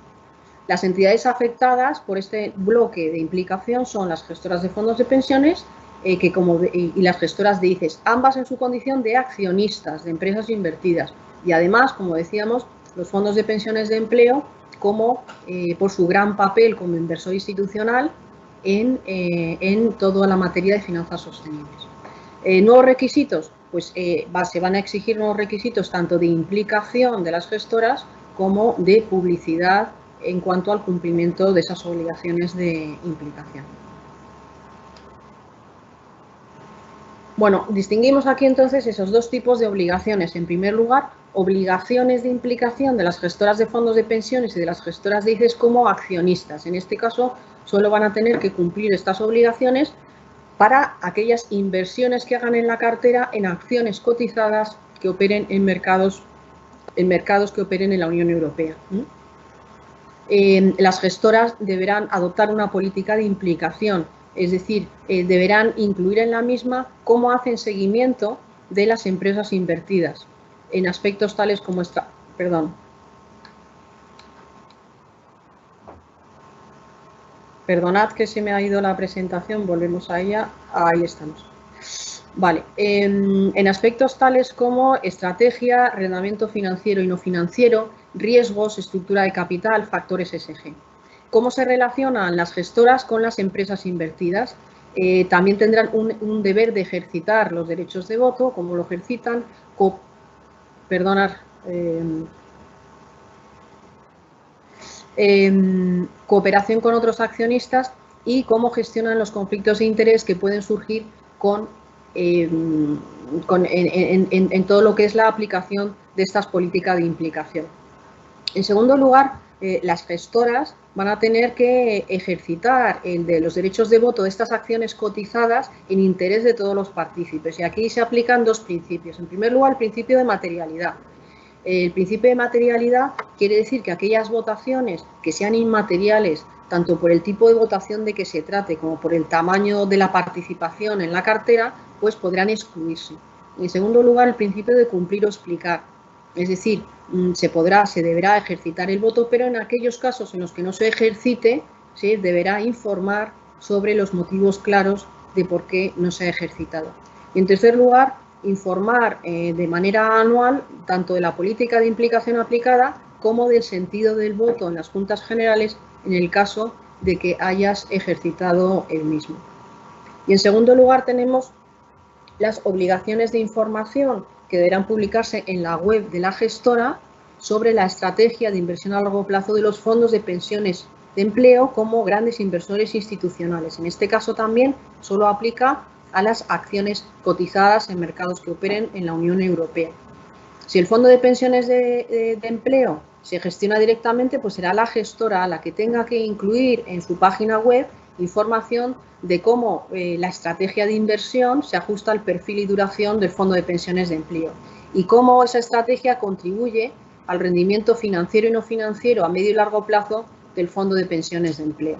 Las entidades afectadas por este bloque de implicación son las gestoras de fondos de pensiones y las gestoras de ICES, ambas en su condición de accionistas de empresas invertidas. Y además, como decíamos, los fondos de pensiones de empleo como por su gran papel como inversor institucional en toda la materia de finanzas sostenibles. Nuevos requisitos, pues se van a exigir nuevos requisitos tanto de implicación de las gestoras como de publicidad en cuanto al cumplimiento de esas obligaciones de implicación. Bueno, distinguimos aquí entonces esos dos tipos de obligaciones. En primer lugar, obligaciones de implicación de las gestoras de fondos de pensiones y de las gestoras de ICES como accionistas. En este caso, solo van a tener que cumplir estas obligaciones para aquellas inversiones que hagan en la cartera en acciones cotizadas que operen en mercados que operen en la Unión Europea. Las gestoras deberán adoptar una política de implicación, es decir, deberán incluir en la misma cómo hacen seguimiento de las empresas invertidas en aspectos tales como Perdonad que se me ha ido la presentación, volvemos a ella, ahí estamos. Vale, en aspectos tales como estrategia, rendimiento financiero y no financiero, riesgos, estructura de capital, factores ESG. ¿Cómo se relacionan las gestoras con las empresas invertidas? También tendrán un deber de ejercitar los derechos de voto, cómo lo ejercitan, cooperación con otros accionistas y cómo gestionan los conflictos de interés que pueden surgir en todo lo que es la aplicación de estas políticas de implicación. En segundo lugar, las gestoras van a tener que ejercitar los derechos de voto de estas acciones cotizadas en interés de todos los partícipes. Y aquí se aplican dos principios. En primer lugar, el principio de materialidad. El principio de materialidad quiere decir que aquellas votaciones que sean inmateriales, tanto por el tipo de votación de que se trate como por el tamaño de la participación en la cartera, pues podrán excluirse. En segundo lugar, el principio de cumplir o explicar. Es decir, se deberá ejercitar el voto, pero en aquellos casos en los que no se ejercite, se deberá informar sobre los motivos claros de por qué no se ha ejercitado. Y en tercer lugar, informar de manera anual tanto de la política de implicación aplicada como del sentido del voto en las Juntas Generales en el caso de que hayas ejercitado el mismo. Y en segundo lugar tenemos las obligaciones de información que deberán publicarse en la web de la gestora sobre la estrategia de inversión a largo plazo de los fondos de pensiones de empleo como grandes inversores institucionales. En este caso también solo aplica a las acciones cotizadas en mercados que operen en la Unión Europea. Si el fondo de pensiones de empleo se gestiona directamente, pues será la gestora la que tenga que incluir en su página web información de cómo la estrategia de inversión se ajusta al perfil y duración del fondo de pensiones de empleo y cómo esa estrategia contribuye al rendimiento financiero y no financiero a medio y largo plazo del fondo de pensiones de empleo.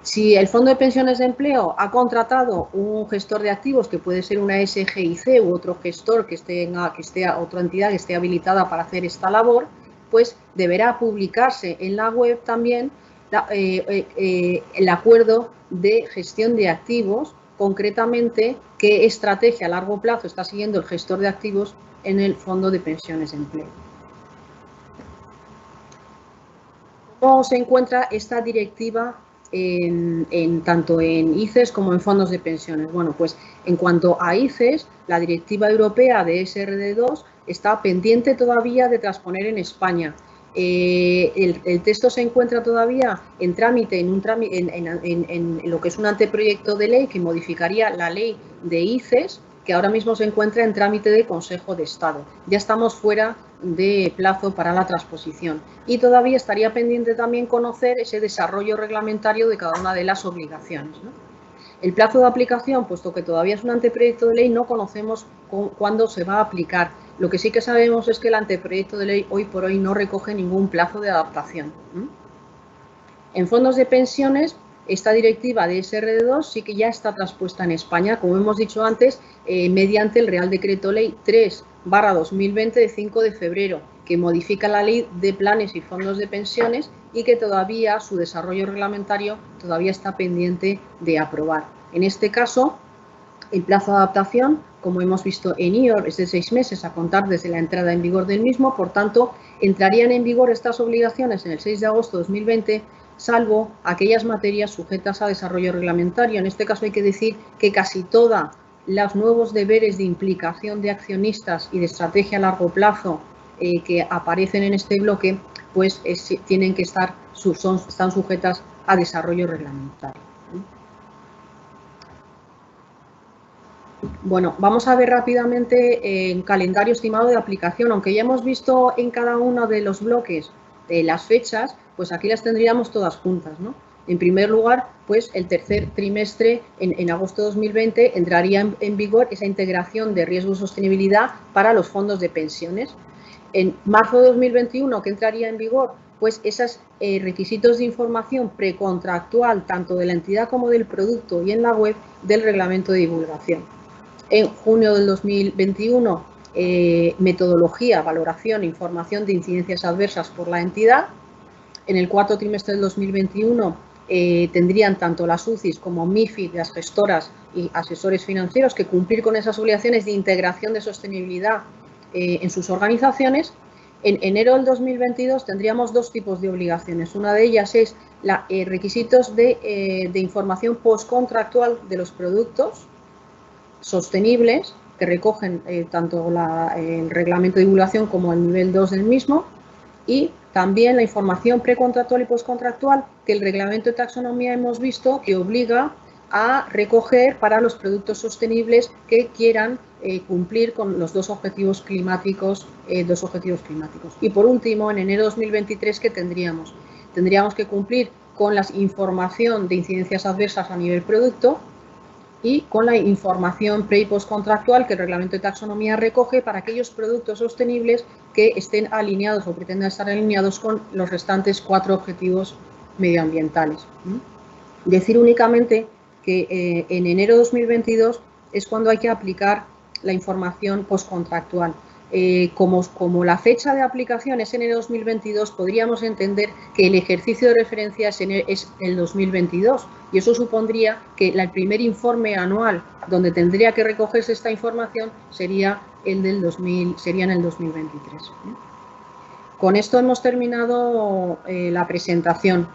Si el fondo de pensiones de empleo ha contratado un gestor de activos, que puede ser una SGIC u otro gestor otra entidad que esté habilitada para hacer esta labor, pues deberá publicarse en la web también el acuerdo de gestión de activos, concretamente qué estrategia a largo plazo está siguiendo el gestor de activos en el fondo de pensiones de empleo. ¿Cómo se encuentra esta directiva tanto en ICES como en fondos de pensiones? Bueno, pues en cuanto a ICES, la directiva europea de SRD2 está pendiente todavía de transponer en España. El texto se encuentra todavía en trámite en lo que es un anteproyecto de ley que modificaría la ley de ICES, que ahora mismo se encuentra en trámite de Consejo de Estado. Ya estamos fuera de plazo para la transposición y todavía estaría pendiente también conocer ese desarrollo reglamentario de cada una de las obligaciones, ¿no? El plazo de aplicación, puesto que todavía es un anteproyecto de ley, no conocemos cuándo se va a aplicar. Lo que sí que sabemos es que el anteproyecto de ley hoy por hoy no recoge ningún plazo de adaptación. En fondos de pensiones, esta directiva de SRD2 sí que ya está transpuesta en España, como hemos dicho antes, mediante el Real Decreto Ley 3/2020 de 5 de febrero, que modifica la Ley de Planes y Fondos de Pensiones y que todavía su desarrollo reglamentario todavía está pendiente de aprobar. En este caso, el plazo de adaptación, como hemos visto en IOR, es de 6 meses a contar desde la entrada en vigor del mismo. Por tanto, entrarían en vigor estas obligaciones en el 6 de agosto de 2020, salvo aquellas materias sujetas a desarrollo reglamentario. En este caso hay que decir que casi todos los nuevos deberes de implicación de accionistas y de estrategia a largo plazo que aparecen en este bloque, pues tienen que están sujetas a desarrollo reglamentario. Bueno, vamos a ver rápidamente el calendario estimado de aplicación. Aunque ya hemos visto en cada uno de los bloques las fechas, pues aquí las tendríamos todas juntas, ¿no? En primer lugar, pues el tercer trimestre, en agosto de 2020, entraría en vigor esa integración de riesgo y sostenibilidad para los fondos de pensiones. En marzo de 2021, ¿qué entraría en vigor? Pues esos requisitos de información precontractual, tanto de la entidad como del producto y en la web del reglamento de divulgación. En junio del 2021, metodología, valoración e información de incidencias adversas por la entidad. En el cuarto trimestre del 2021 tendrían tanto las UCIs como MIFID, las gestoras y asesores financieros que cumplir con esas obligaciones de integración de sostenibilidad en sus organizaciones. En enero del 2022 tendríamos dos tipos de obligaciones. Una de ellas es requisitos de información postcontractual de los productos sostenibles que recogen tanto el reglamento de divulgación como el nivel 2 del mismo, y también la información precontractual y postcontractual que el reglamento de taxonomía hemos visto que obliga a recoger para los productos sostenibles que quieran cumplir con los dos objetivos climáticos. Y por último, en enero de 2023, ¿qué tendríamos? Tendríamos que cumplir con la información de incidencias adversas a nivel producto y con la información pre y postcontractual que el reglamento de taxonomía recoge para aquellos productos sostenibles que estén alineados o pretendan estar alineados con los restantes 4 objetivos medioambientales. Decir únicamente que en enero de 2022 es cuando hay que aplicar la información postcontractual. Como la fecha de aplicación es enero de 2022, podríamos entender que el ejercicio de referencia es el 2022, y eso supondría que el primer informe anual donde tendría que recogerse esta información sería en el 2023. Con esto hemos terminado la presentación.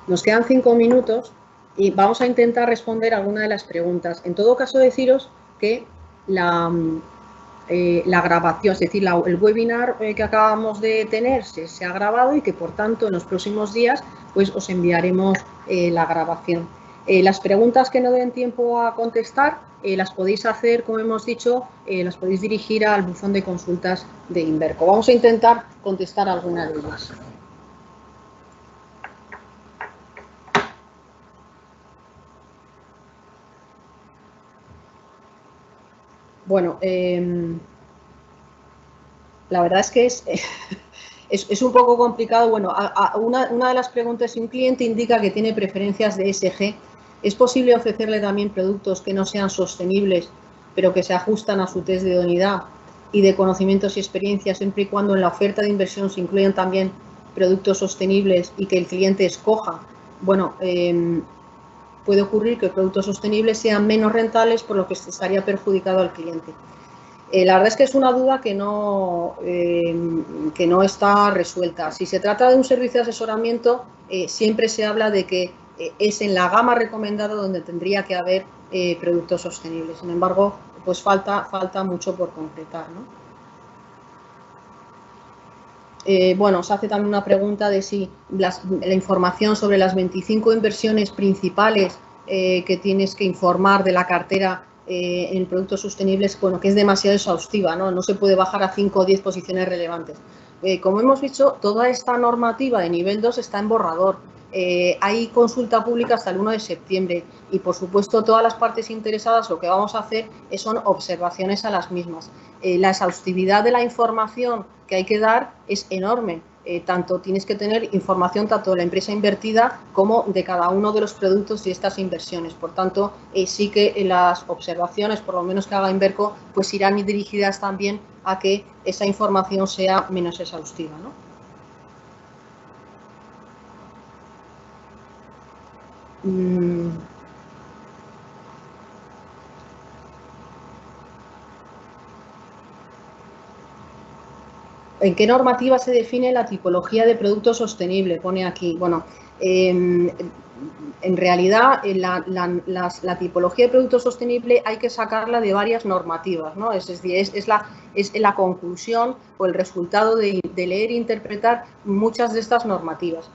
Nos quedan 5 minutos y vamos a intentar responder alguna de las preguntas. En todo caso, deciros que la grabación, es decir, el webinar que acabamos de tener se ha grabado y que, por tanto, en los próximos días pues os enviaremos la grabación. Las preguntas que no den tiempo a contestar las podéis hacer, como hemos dicho, las podéis dirigir al buzón de consultas de Inverco. Vamos a intentar contestar alguna de ellas. Bueno, la verdad es que es un poco complicado. Bueno, una de las preguntas, si un cliente indica que tiene preferencias de ESG, ¿es posible ofrecerle también productos que no sean sostenibles, pero que se ajustan a su test de idoneidad y de conocimientos y experiencias, siempre y cuando en la oferta de inversión se incluyan también productos sostenibles y que el cliente escoja? Bueno, puede ocurrir que productos sostenibles sean menos rentables, por lo que estaría perjudicado al cliente. La verdad es que es una duda que no está resuelta. Si se trata de un servicio de asesoramiento, siempre se habla de que es en la gama recomendada donde tendría que haber productos sostenibles. Sin embargo, pues falta mucho por concretar, ¿no? Bueno, se hace también una pregunta de si la información sobre las 25 inversiones principales que tienes que informar de la cartera en productos sostenibles, bueno, que es demasiado exhaustiva, ¿no? No se puede bajar a 5 o 10 posiciones relevantes. Como hemos dicho, toda esta normativa de nivel 2 está en borrador. Hay consulta pública hasta el 1 de septiembre y, por supuesto, todas las partes interesadas lo que vamos a hacer son observaciones a las mismas. La exhaustividad de la información que hay que dar es enorme. Tanto tienes que tener información tanto de la empresa invertida como de cada uno de los productos y estas inversiones. Por tanto, sí que las observaciones, por lo menos que haga Inverco, pues irán dirigidas también a que esa información sea menos exhaustiva, ¿no? ¿En qué normativa se define la tipología de producto sostenible? Pone aquí. Bueno, en realidad la tipología de producto sostenible hay que sacarla de varias normativas, ¿no? Es decir, es la conclusión o el resultado de leer e interpretar muchas de estas normativas.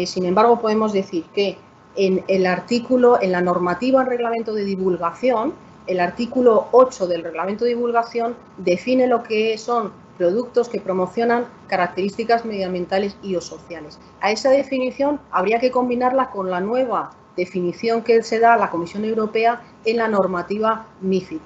Sin embargo, podemos decir que en el artículo, en la normativa en reglamento de divulgación, el artículo 8 del Reglamento de Divulgación define lo que son productos que promocionan características medioambientales y o sociales. A esa definición habría que combinarla con la nueva definición que se da a la Comisión Europea en la normativa MiFID.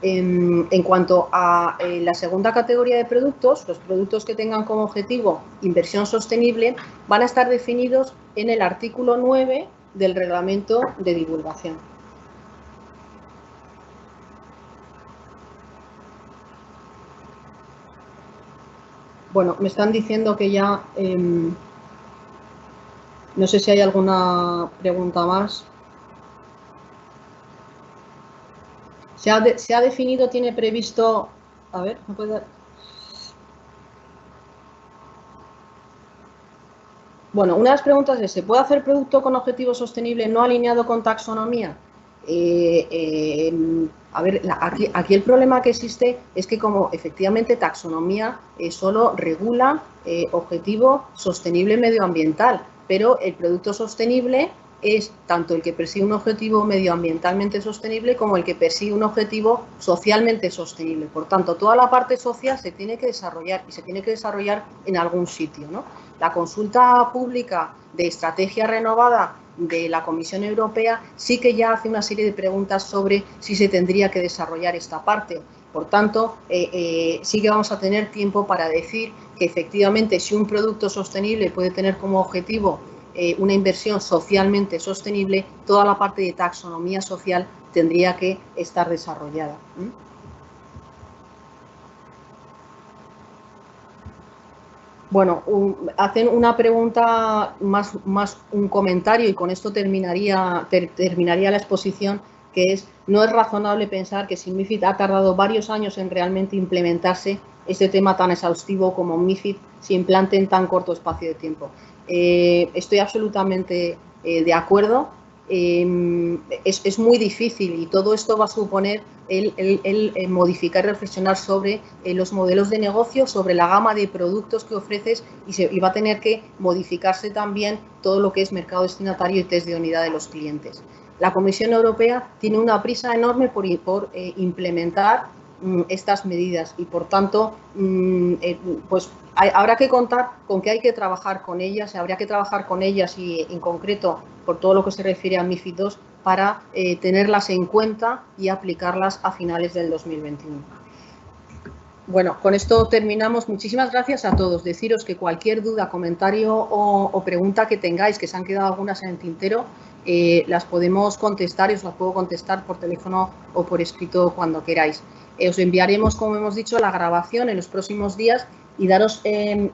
En cuanto a la segunda categoría de productos, los productos que tengan como objetivo inversión sostenible van a estar definidos en el artículo 9 del Reglamento de Divulgación. Bueno, me están diciendo que ya... no sé si hay alguna pregunta más. Se ha definido, tiene previsto... A ver, ¿me puede dar? Bueno, una de las preguntas es, ¿se puede hacer producto con objetivo sostenible no alineado con taxonomía? A ver, aquí el problema que existe es que como efectivamente taxonomía solo regula objetivo sostenible medioambiental, pero el producto sostenible es tanto el que persigue un objetivo medioambientalmente sostenible como el que persigue un objetivo socialmente sostenible. Por tanto, toda la parte social se tiene que desarrollar y se tiene que desarrollar en algún sitio, ¿no? La consulta pública de estrategia renovada de la Comisión Europea sí que ya hace una serie de preguntas sobre si se tendría que desarrollar esta parte. Por tanto, sí que vamos a tener tiempo para decir que efectivamente si un producto sostenible puede tener como objetivo una inversión socialmente sostenible, toda la parte de taxonomía social tendría que estar desarrollada. Bueno, hacen una pregunta más un comentario y con esto terminaría la exposición, que es, no es razonable pensar que si MiFID ha tardado varios años en realmente implementarse, este tema tan exhaustivo como MiFID se implante en tan corto espacio de tiempo. Estoy absolutamente de acuerdo. Es muy difícil y todo esto va a suponer el modificar y reflexionar sobre los modelos de negocio, sobre la gama de productos que ofreces y va a tener que modificarse también todo lo que es mercado destinatario y test de unidad de los clientes. La Comisión Europea tiene una prisa enorme por implementar estas medidas y, por tanto, pues habrá que contar con que hay que trabajar con ellas, habría que trabajar con ellas y, en concreto, por todo lo que se refiere a MiFID II, para tenerlas en cuenta y aplicarlas a finales del 2021. Bueno, con esto terminamos. Muchísimas gracias a todos. Deciros que cualquier duda, comentario o pregunta que tengáis, que se han quedado algunas en el tintero, las podemos contestar y os las puedo contestar por teléfono o por escrito cuando queráis. Os enviaremos, como hemos dicho, la grabación en los próximos días y daros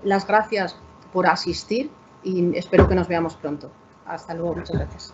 las gracias por asistir y espero que nos veamos pronto. Hasta luego. Muchas gracias.